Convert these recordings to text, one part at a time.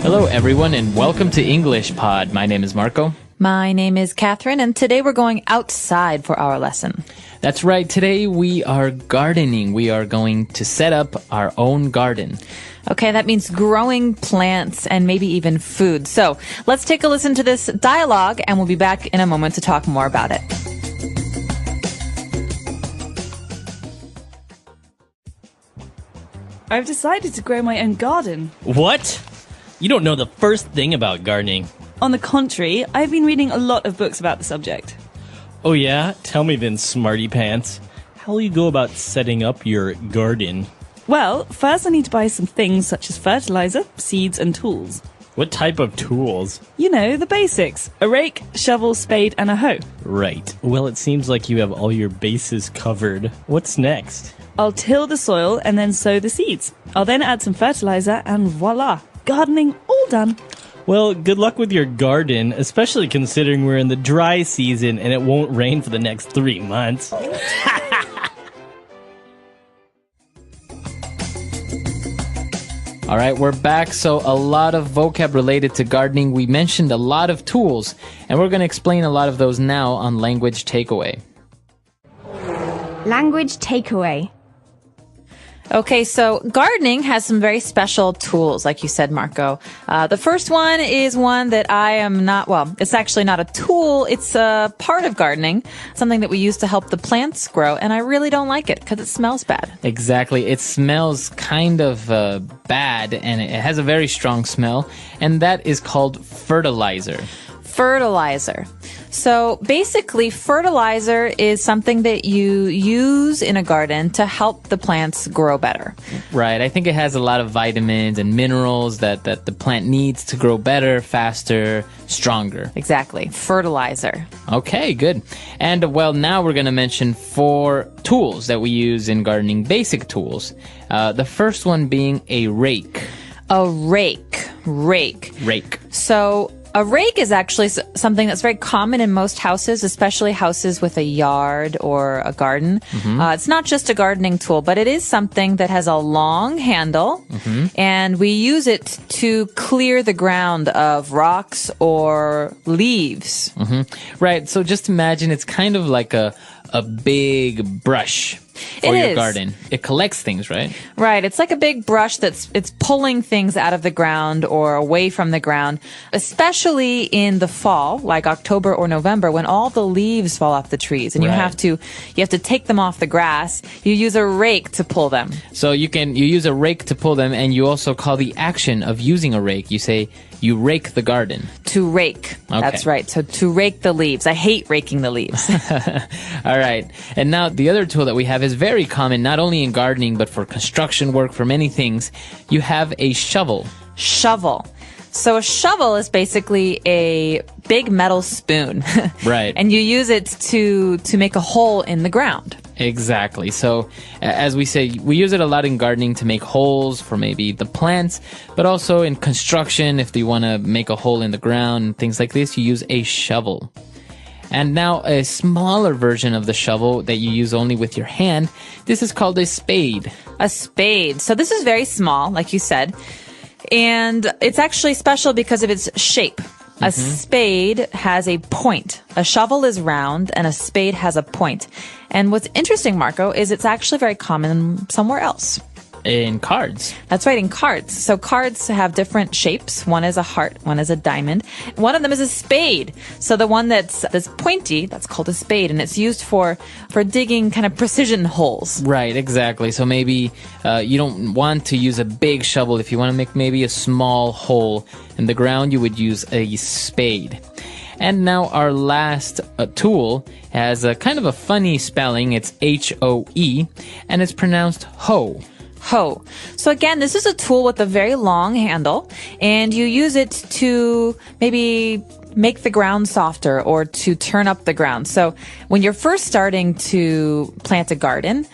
Hello, everyone, and welcome to English Pod. My name is Marco. My name is Catherine, and today we're going outside for our lesson. That's right. Today we are gardening. We are going to set up our own garden. Okay, that means growing plants and maybe even food. So let's take a listen to this dialogue, and we'll be back in a moment to talk more about it. I've decided to grow my own garden. What? You don't know the first thing about gardening. On the contrary, I've been reading a lot of books about the subject. Oh yeah? Tell me then, smarty pants. How will you go about setting up your garden? Well, first I need to buy some things such as fertilizer, seeds, and tools. What type of tools? You know, the basics. A rake, shovel, spade, and a hoe. Right. Well, it seems like you have all your bases covered. What's next? I'll till the soil and then sow the seeds. I'll then add some fertilizer and voila! Gardening all done. Well, good luck with your garden, especially considering we're in the dry season and it won't rain for the next 3 months. All right, we're back. So a lot of vocab related to gardening. We mentioned a lot of tools, and we're going to explain a lot of those now on Language Takeaway. Language takeaway. Okay, so gardening has some very special tools, like you said, Marco. The first one is one that I am not, well, it's actually not a tool. It's a part of gardening, something that we use to help the plants grow, and I really don't like it because it smells bad. Exactly. It smells kind of bad, and it has a very strong smell, and that is called fertilizer. Fertilizer. So basically, fertilizer is something that you use in a garden to help the plants grow better. Right. I think it has a lot of vitamins and minerals that the plant needs to grow better, faster, stronger. Exactly. Fertilizer. Okay, good. And well, now we're going to mention 4 tools that we use in gardening, basic tools. The first one being a rake. A rake. Rake. So a rake is actually something that's very common in most houses, especially houses with a yard or a garden. It's not just a gardening tool, but it is something that has a long handle, and we use it to clear the ground of rocks or leaves. Right. So just imagine it's kind of like a big brush for your garden. It collects things, right? Right. It's like a big brush it's pulling things out of the ground or away from the ground, especially in the fall, like October or November, when all the leaves fall off the trees and you have to take them off the grass. You use a rake to pull them. So you use a rake to pull them, and you also call the action of using a rake. You say you rake the garden. To rake. Okay. That's right. So to rake the leaves. I hate raking the leaves. All right. And now the other tool that we have is very common, not only in gardening, but for construction work, for many things. You have a shovel. Shovel. So a shovel is basically a big metal spoon. Right. And you use it to make a hole in the ground. Exactly. So as we say, we use it a lot in gardening to make holes for maybe the plants, but also in construction, if you want to make a hole in the ground and things like this, you use a shovel. And now a smaller version of the shovel that you use only with your hand, this is called a spade. A spade. So this is very small, like you said, and it's actually special because of its shape. A spade has a point. A shovel is round and a spade has a point. And what's interesting, Marco, is it's actually very common somewhere else. In cards. That's right, in cards. So cards have different shapes. One is a heart, one is a diamond. One of them is a spade. So the one that's pointy, that's called a spade, and it's used for digging kind of precision holes. Right, exactly. So maybe you don't want to use a big shovel. If you want to make maybe a small hole in the ground, you would use a spade. And now our last tool has a kind of a funny spelling. It's H-O-E, and it's pronounced hoe. Hoe. So again, this is a tool with a very long handle, and you use it to maybe make the ground softer or to turn up the ground. So when you're first starting to plant a garden,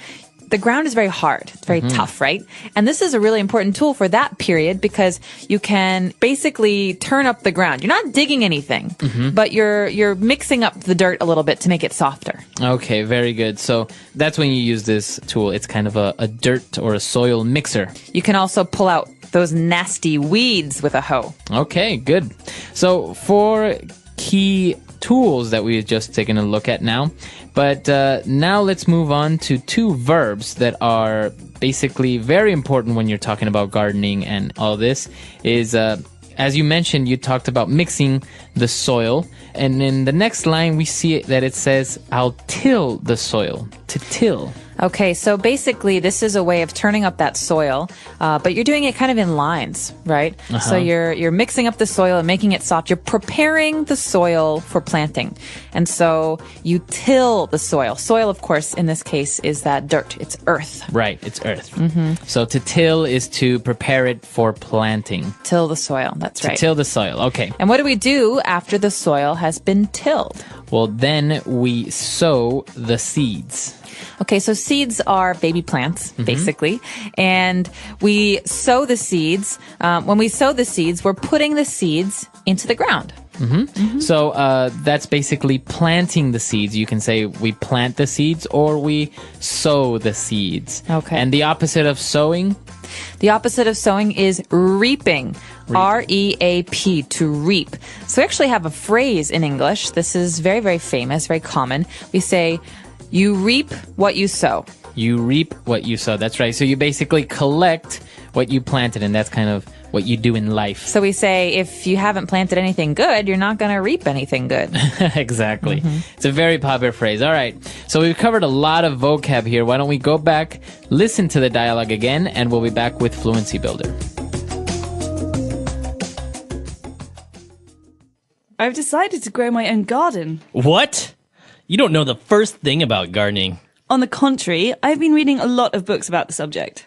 the ground is very hard. It's very tough, right? And this is a really important tool for that period because you can basically turn up the ground. You're not digging anything, but you're mixing up the dirt a little bit to make it softer. Okay, very good. So that's when you use this tool. It's kind of a dirt or a soil mixer. You can also pull out those nasty weeds with a hoe. Okay, good. So 4 key tools that we've just taken a look at now. But now let's move on to 2 verbs that are basically very important when you're talking about gardening and all this is, as you mentioned, you talked about mixing the soil. And in the next line, we see that it says, I'll till the soil. To till. Okay, so basically this is a way of turning up that soil, but you're doing it kind of in lines, right? So you're mixing up the soil and making it soft. You're preparing the soil for planting. And so you till the soil. Soil, of course, in this case is that dirt. It's earth. Right, it's earth. So to till is to prepare it for planting. Till the soil, that's right. To till the soil, okay. And what do we do after the soil has been tilled? Well, then we sow the seeds. Okay, so seeds are baby plants, basically. And we sow the seeds. When we sow the seeds, we're putting the seeds into the ground. So that's basically planting the seeds. You can say we plant the seeds or we sow the seeds. Okay. And the opposite of sowing? The opposite of sowing is reaping. R-E-A-P, to reap. So we actually have a phrase in English. This is very, very famous, very common. We say, you reap what you sow. You reap what you sow. That's right. So you basically collect what you planted, and that's kind of what you do in life. So we say, if you haven't planted anything good, you're not going to reap anything good. Exactly. It's a very popular phrase. All right. So we've covered a lot of vocab here. Why don't we go back, listen to the dialogue again, and we'll be back with Fluency Builder. I've decided to grow my own garden. What? You don't know the first thing about gardening. On the contrary, I've been reading a lot of books about the subject.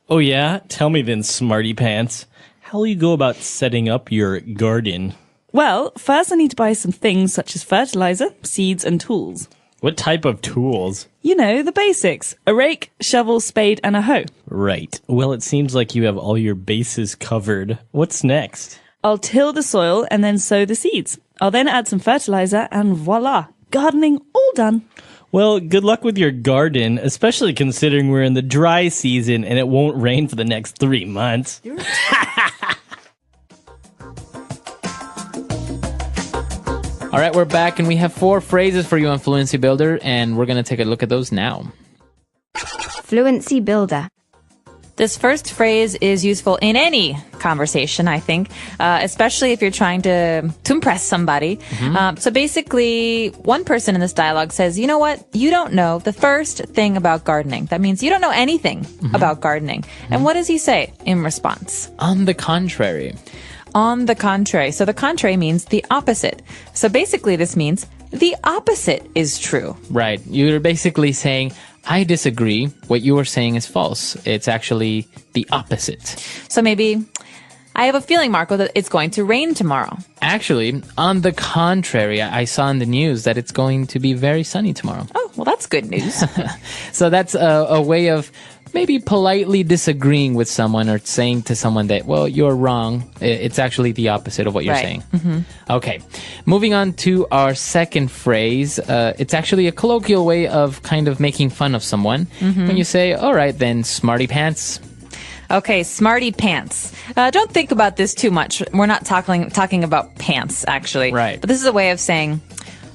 Oh yeah? Tell me then, smarty pants. How will you go about setting up your garden? Well, first I need to buy some things such as fertilizer, seeds, and tools. What type of tools? You know, the basics. A rake, shovel, spade, and a hoe. Right. Well, it seems like you have all your bases covered. What's next? I'll till the soil and then sow the seeds. I'll then add some fertilizer and voila, gardening all done. Well, good luck with your garden, especially considering we're in the dry season and it won't rain for the next 3 months. All right, we're back, and we have 4 phrases for you on Fluency Builder, and we're going to take a look at those now. Fluency Builder. This first phrase is useful in any conversation, I think, especially if you're trying to impress somebody. So basically, one person in this dialogue says, you know what? You don't know the first thing about gardening. That means you don't know anything about gardening. And what does he say in response? On the contrary. On the contrary. So the contrary means the opposite. So basically, this means the opposite is true. Right. You're basically saying, I disagree. What you are saying is false. It's actually the opposite. So maybe, I have a feeling, Marco, that it's going to rain tomorrow. Actually, on the contrary, I saw in the news that it's going to be very sunny tomorrow. Oh, well, that's good news. So that's a way of maybe politely disagreeing with someone or saying to someone that, well, you're wrong. It's actually the opposite of what you're saying. Okay. Moving on to our second phrase. It's actually a colloquial way of kind of making fun of someone. When you say, all right, then, smarty pants. Okay, smarty pants. Don't think about this too much. We're not talking about pants, actually. Right. But this is a way of saying,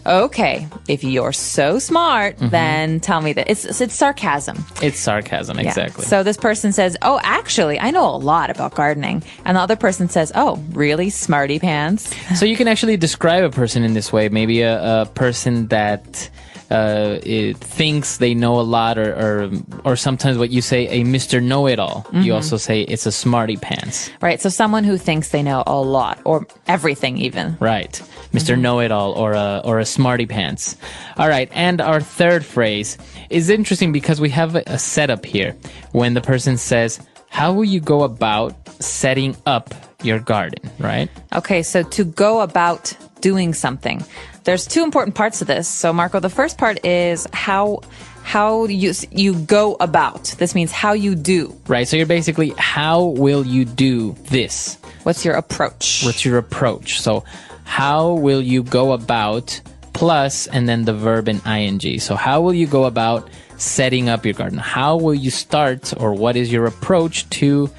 okay, if you're so smart, then tell me that. It's sarcasm. It's sarcasm, exactly. Yeah. So this person says, oh, actually, I know a lot about gardening. And the other person says, oh, really, smarty pants? So you can actually describe a person in this way. Maybe a person that it thinks they know a lot, or sometimes what you say, a Mr. Know-It-All. You also say it's a smarty pants. Right, so someone who thinks they know a lot, or everything even. Right. Mr. Know-It-All or a smarty pants. All right, and our third phrase is interesting because we have a setup here. When the person says, how will you go about setting up your garden, right? Okay, so to go about doing something. There's 2 important parts to this. So, Marco, the first part is how you go about. This means how you do. Right, so you're basically, how will you do this? What's your approach? What's your approach? So, how will you go about plus, and then the verb in ing. So how will you go about setting up your garden? How will you start, or what is your approach to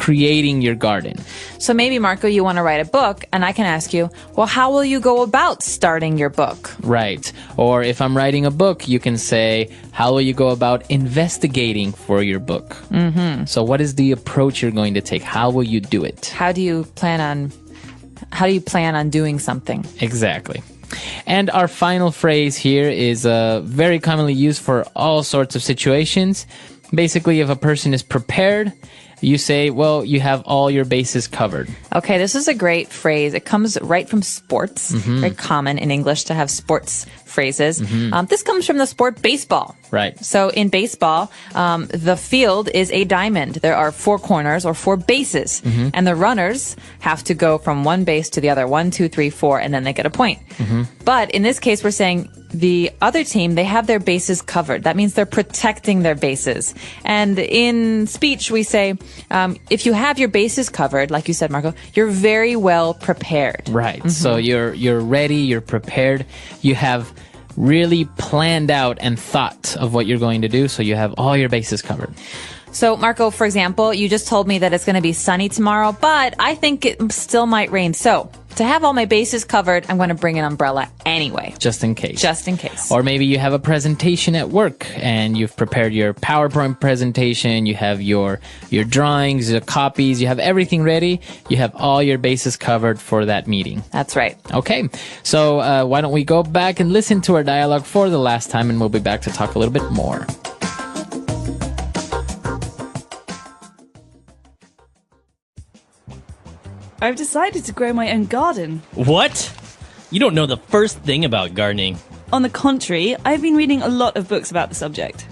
creating your garden. So maybe, Marco, you want to write a book, and I can ask you, well, how will you go about starting your book? Right. Or if I'm writing a book, you can say, how will you go about investigating for your book? Mm-hmm. So what is the approach you're going to take? How will you do it? How do you plan on doing something? Exactly. And our final phrase here is very commonly used for all sorts of situations. Basically, if a person is prepared, you say, well, you have all your bases covered. Okay, this is a great phrase. It comes right from sports. Very common in English to have sports phrases. This comes from the sport baseball. Right. So in baseball, the field is a diamond. There are 4 corners or 4 bases, and the runners have to go from one base to the other, 1, 2, 3, 4, and then they get a point. But in this case, we're saying the other team, they have their bases covered. That means they're protecting their bases. And in speech, we say, if you have your bases covered, like you said, Marco, you're very well prepared. Right. So you're ready, you're prepared, you have really planned out and thought of what you're going to do, so you have all your bases covered. So, Marco, for example, you just told me that it's going to be sunny tomorrow, but I think it still might rain. So, to have all my bases covered, I'm going to bring an umbrella anyway. Just in case. Just in case. Or maybe you have a presentation at work and you've prepared your PowerPoint presentation, you have your drawings, your copies, you have everything ready. You have all your bases covered for that meeting. That's right. Okay, so why don't we go back and listen to our dialogue for the last time, and we'll be back to talk a little bit more. I've decided to grow my own garden. What? You don't know the first thing about gardening. On the contrary, I've been reading a lot of books about the subject.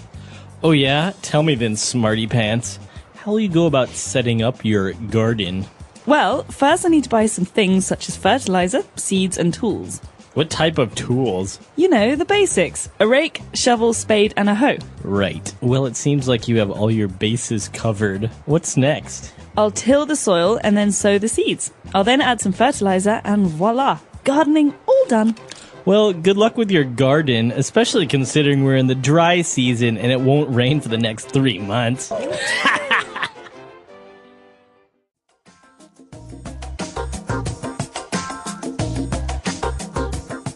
Oh yeah? Tell me then, smarty pants. How will you go about setting up your garden? Well, first I need to buy some things such as fertilizer, seeds, and tools. What type of tools? You know, the basics. A rake, shovel, spade, and a hoe. Right. Well, it seems like you have all your bases covered. What's next? I'll till the soil and then sow the seeds. I'll then add some fertilizer and voila! Gardening all done. Well, good luck with your garden, especially considering we're in the dry season and it won't rain for the next 3 months.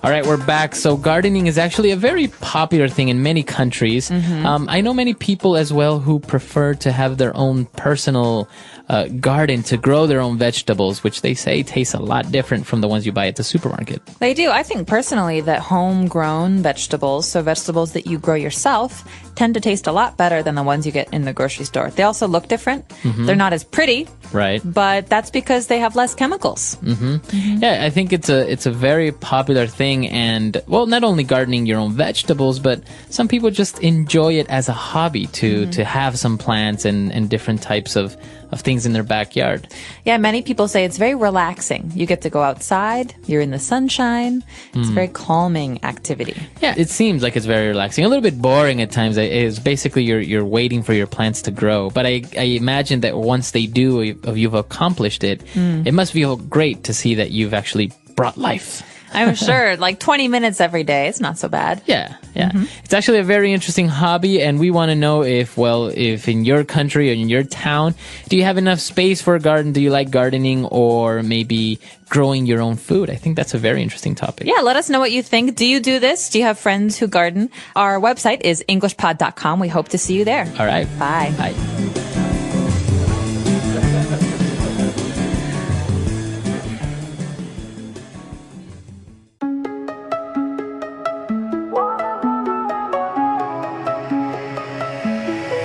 All right, we're back. So gardening is actually a very popular thing in many countries. I know many people as well who prefer to have their own personal garden to grow their own vegetables, which they say taste a lot different from the ones you buy at the supermarket. They do. I think personally that homegrown vegetables, so vegetables that you grow yourself, tend to taste a lot better than the ones you get in the grocery store. They also look different. They're not as pretty, Right. but that's because they have less chemicals. Yeah, I think it's a very popular thing, and well, not only gardening your own vegetables, but some people just enjoy it as a hobby to have some plants and different types of things in their backyard. Yeah, many people say it's very relaxing. You get to go outside, you're in the sunshine. It's a very calming activity. Yeah, it seems like it's very relaxing. A little bit boring at times. Is basically you're waiting for your plants to grow. But I imagine that once they do, you've accomplished it. It must feel great to see that you've actually brought life. I'm sure, like 20 minutes every day, it's not so bad. Yeah. It's actually a very interesting hobby, and we want to know if in your country or in your town, do you have enough space for a garden? Do you like gardening or maybe growing your own food? I think that's a very interesting topic. Yeah, let us know what you think. Do you do this? Do you have friends who garden? Our website is englishpod.com. We hope to see you there. All right. Bye. Bye.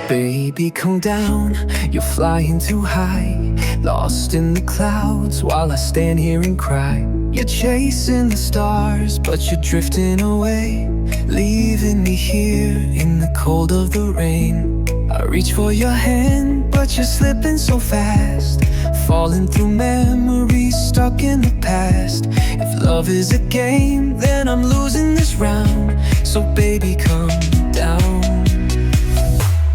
Baby, calm down, you're flying too high, lost in the clouds while I stand here and cry. You're chasing the stars, but you're drifting away, leaving me here in the cold of the rain. I reach for your hand, but you're slipping so fast, falling through memories stuck in the past. If love is a game, then I'm losing this round. So baby, calm down.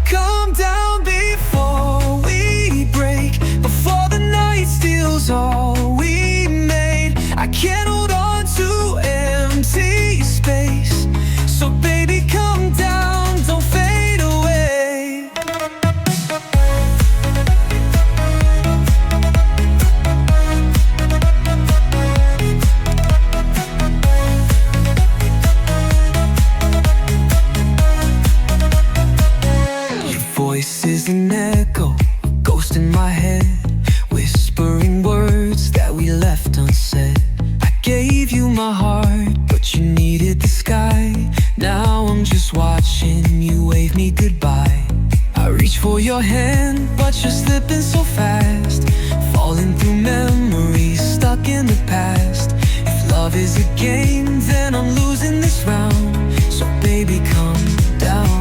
Calm down before we break, before the night steals all we made. I can't hold on to empty space. So baby, calm down, don't fade away. in my head, whispering words that we left unsaid. I gave you my heart, but you needed the sky. Now I'm just watching you wave me goodbye. I reach for your hand, but you're slipping so fast, falling through memories, stuck in the past. If love is a game, then I'm losing this round. So baby, come down.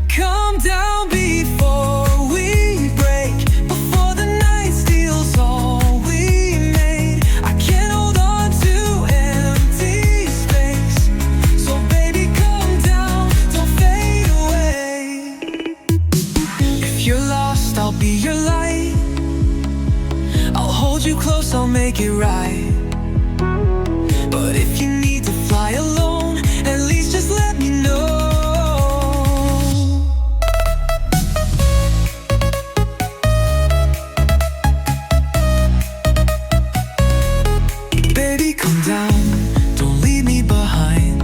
Come down before we break, before the night steals all we made. I can't hold on to empty space. So baby, come down, don't fade away. If you're lost, I'll be your light. I'll hold you close, I'll make it right. But if you need to fly alone, at least just let me know. Baby, come down, don't leave me behind.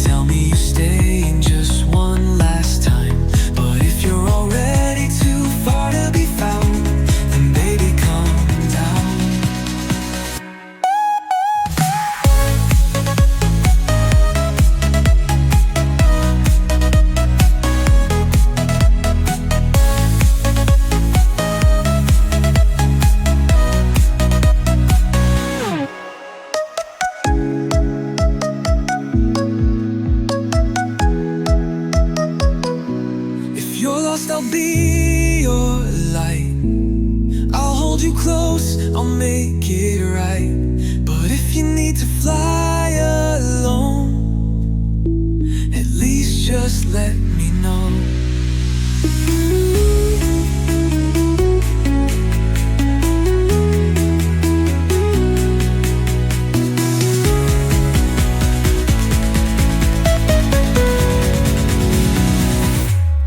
Tell me you're staying just one last time. But if you're already too far to be found, then baby, come down. If you're lost, I'll be your light. I'll hold you close, I'll make it right. But if you need to fly alone, at least just let me know.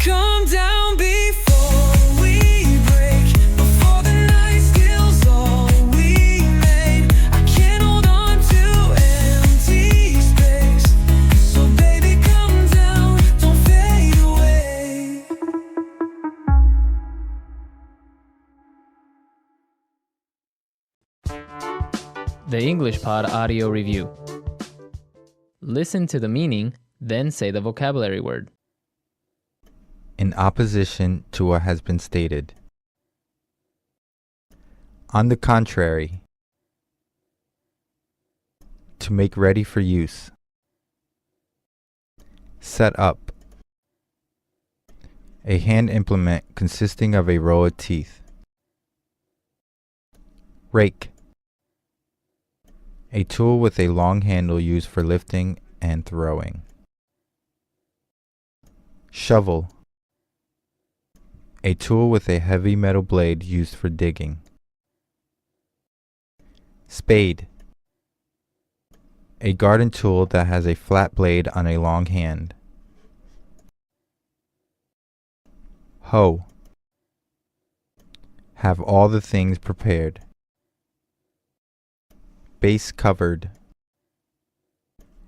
Come down before we break, before the night steals all we made. I can't hold on to empty space. So baby, come down, don't fade away. The English Pod Audio Review. Listen to the meaning, then say the vocabulary word. In opposition to what has been stated. On the contrary. To make ready for use. Set up. A hand implement consisting of a row of teeth. Rake. A tool with a long handle used for lifting and throwing. Shovel. A tool with a heavy metal blade used for digging. Spade. A garden tool that has a flat blade on a long hand. Hoe. Have all the things prepared. Base covered.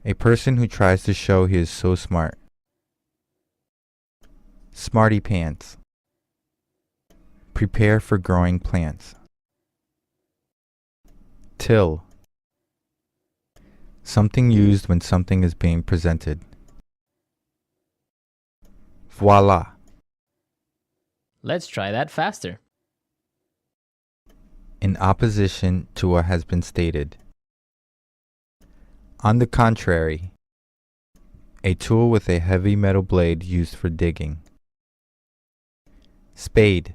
A person who tries to show he is so smart. Smarty pants. Prepare for growing plants. Till. Something used when something is being presented. Voila. Let's try that faster. In opposition to what has been stated. On the contrary. A tool with a heavy metal blade used for digging. Spade.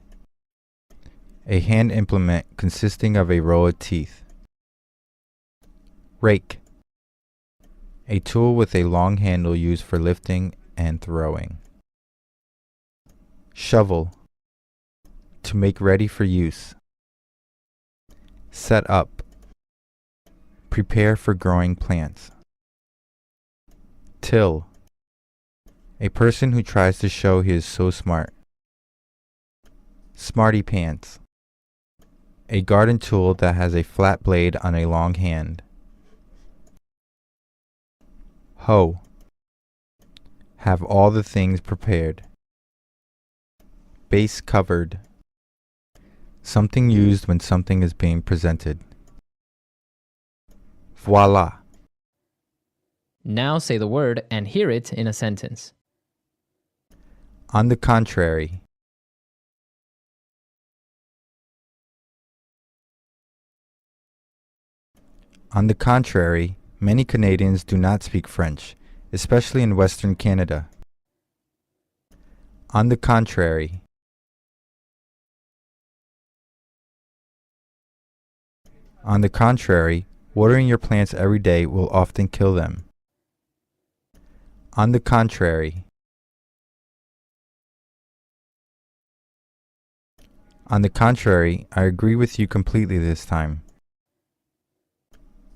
A hand implement consisting of a row of teeth. Rake. A tool with a long handle used for lifting and throwing. Shovel. To make ready for use. Set up. Prepare for growing plants. Till. A person who tries to show he is so smart. Smarty pants. A garden tool that has a flat blade on a long hand. Hoe. Have all the things prepared. Base covered. Something used when something is being presented. Voila. Now say the word and hear it in a sentence. On the contrary. On the contrary, many Canadians do not speak French, especially in Western Canada. On the contrary. On the contrary, watering your plants every day will often kill them. On the contrary. On the contrary, I agree with you completely this time.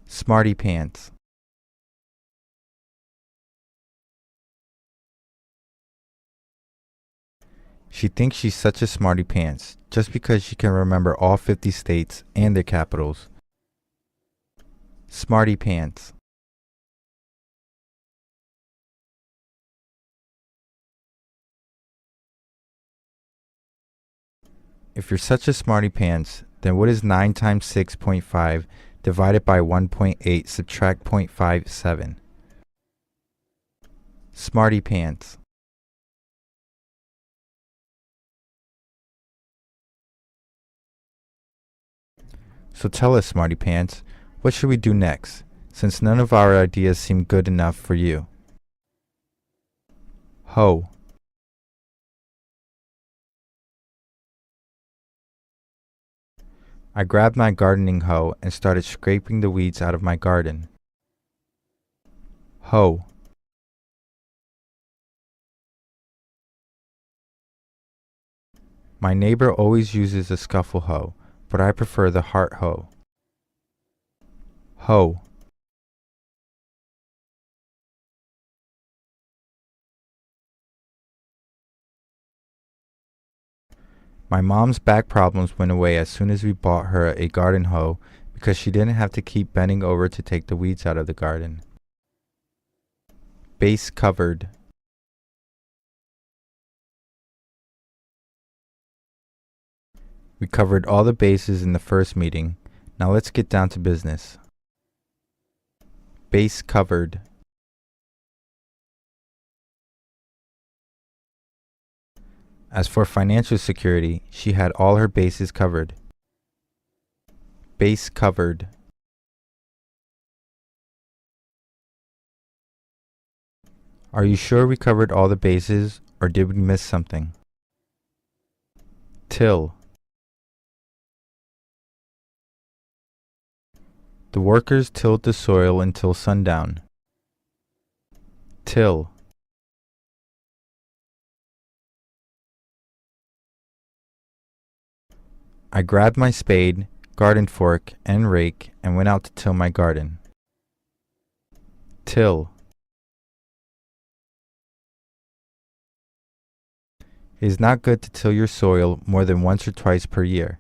Smarty pants. She thinks she's such a smarty pants just because she can remember all 50 states and their capitals. Smarty pants. If you're such a smarty pants, then what is 9 times 6.5 divided by 1.8 subtract 0.57? Smarty pants. So tell us, smarty pants, what should we do next, since none of our ideas seem good enough for you? Hoe. I grabbed my gardening hoe and started scraping the weeds out of my garden. Hoe. My neighbor always uses a scuffle hoe, but I prefer the heart hoe. Hoe. My mom's back problems went away as soon as we bought her a garden hoe because she didn't have to keep bending over to take the weeds out of the garden. Base covered. We covered all the bases in the first meeting. Now let's get down to business. Base covered. As for financial security, she had all her bases covered. Base covered. Are you sure we covered all the bases, or did we miss something? Till. The workers tilled the soil until sundown. Till. I grabbed my spade, garden fork, and rake and went out to till my garden. Till. It is not good to till your soil more than once or twice per year.